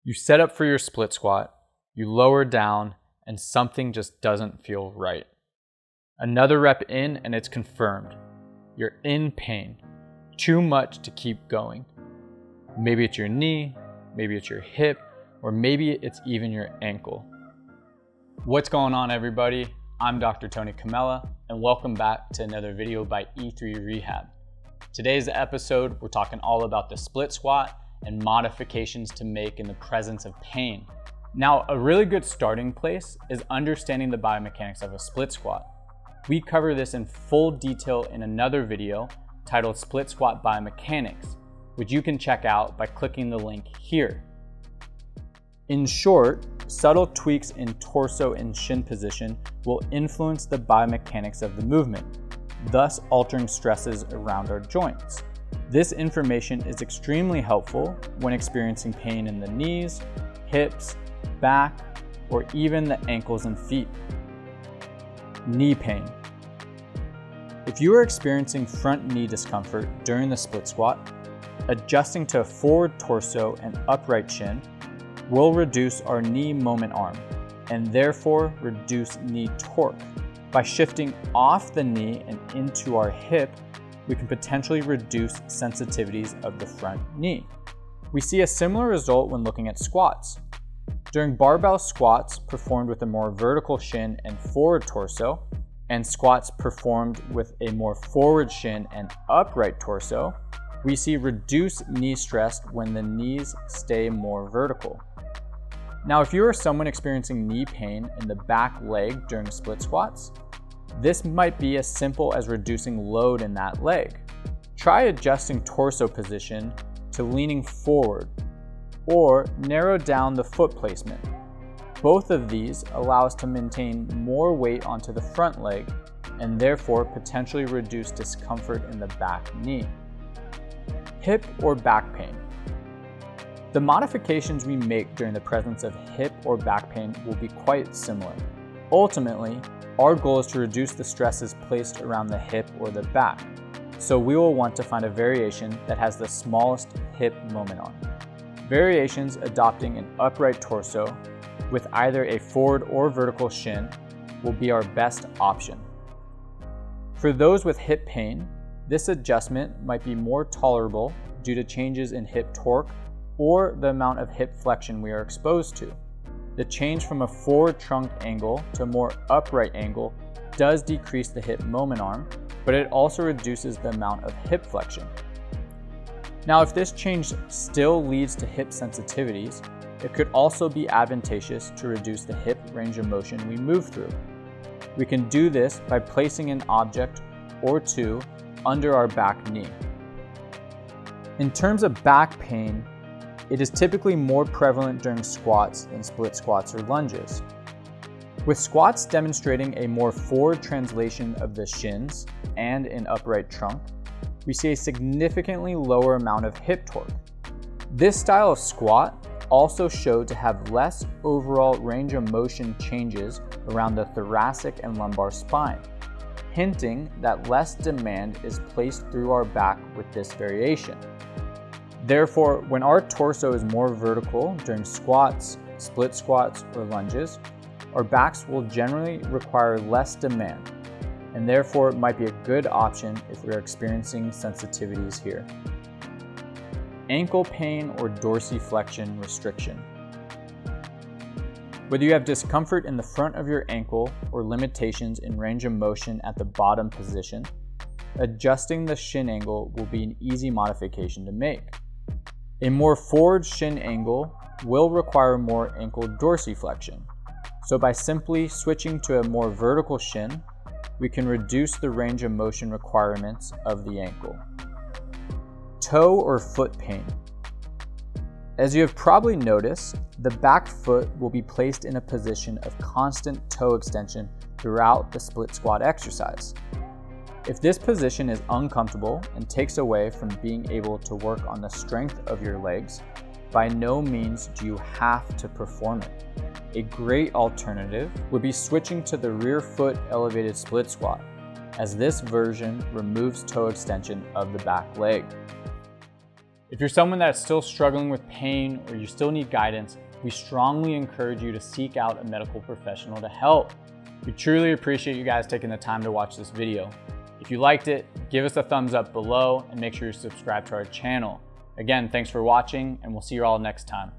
You set up for your split squat, you lower down, and something just doesn't feel right. Another rep in and it's confirmed. You're in pain. Too much to keep going. Maybe it's your knee, maybe it's your hip, or maybe it's even your ankle. What's going on, everybody? I'm Dr. Tony Camella, and welcome back to another video by E3 Rehab. Today's episode, we're talking all about the split squat and modifications to make in the presence of pain. Now, a really good starting place is understanding the biomechanics of a split squat. We cover this in full detail in another video titled Split Squat Biomechanics, which you can check out by clicking the link here. In short, subtle tweaks in torso and shin position will influence the biomechanics of the movement, thus altering stresses around our joints. This information is extremely helpful when experiencing pain in the knees, hips, back, or even the ankles and feet. Knee pain. If you are experiencing front knee discomfort during the split squat, adjusting to a forward torso and upright shin will reduce our knee moment arm and therefore reduce knee torque. By shifting off the knee and into our hip, we can potentially reduce sensitivities of the front knee. We see a similar result when looking at squats. During barbell squats performed with a more vertical shin and forward torso, and squats performed with a more forward shin and upright torso, we see reduced knee stress when the knees stay more vertical. Now, if you are someone experiencing knee pain in the back leg during split squats, this might be as simple as reducing load in that leg. Try adjusting torso position to leaning forward, or narrow down the foot placement. Both of these allow us to maintain more weight onto the front leg and therefore potentially reduce discomfort in the back knee. Hip or back pain. The modifications we make during the presence of hip or back pain will be quite similar. Ultimately, our goal is to reduce the stresses placed around the hip or the back, so we will want to find a variation that has the smallest hip moment arm. Variations adopting an upright torso with either a forward or vertical shin will be our best option. For those with hip pain, this adjustment might be more tolerable due to changes in hip torque or the amount of hip flexion we are exposed to. The change from a forward trunk angle to a more upright angle does decrease the hip moment arm, but it also reduces the amount of hip flexion. Now, if this change still leads to hip sensitivities, it could also be advantageous to reduce the hip range of motion we move through. We can do this by placing an object or two under our back knee. In terms of back pain, it is typically more prevalent during squats than split squats or lunges. With squats demonstrating a more forward translation of the shins and an upright trunk, we see a significantly lower amount of hip torque. This style of squat also showed to have less overall range of motion changes around the thoracic and lumbar spine, hinting that less demand is placed through our back with this variation. Therefore, when our torso is more vertical during squats, split squats, or lunges, our backs will generally require less demand, and therefore it might be a good option if we are experiencing sensitivities here. Ankle pain or dorsiflexion restriction. Whether you have discomfort in the front of your ankle or limitations in range of motion at the bottom position, adjusting the shin angle will be an easy modification to make. A more forward shin angle will require more ankle dorsiflexion, so by simply switching to a more vertical shin, we can reduce the range of motion requirements of the ankle. Toe or foot pain. As you have probably noticed, the back foot will be placed in a position of constant toe extension throughout the split squat exercise. If this position is uncomfortable and takes away from being able to work on the strength of your legs, by no means do you have to perform it. A great alternative would be switching to the rear foot elevated split squat, as this version removes toe extension of the back leg. If you're someone that's still struggling with pain or you still need guidance, we strongly encourage you to seek out a medical professional to help. We truly appreciate you guys taking the time to watch this video. If you liked it, give us a thumbs up below and make sure you subscribe to our channel. Again, thanks for watching, and we'll see you all next time.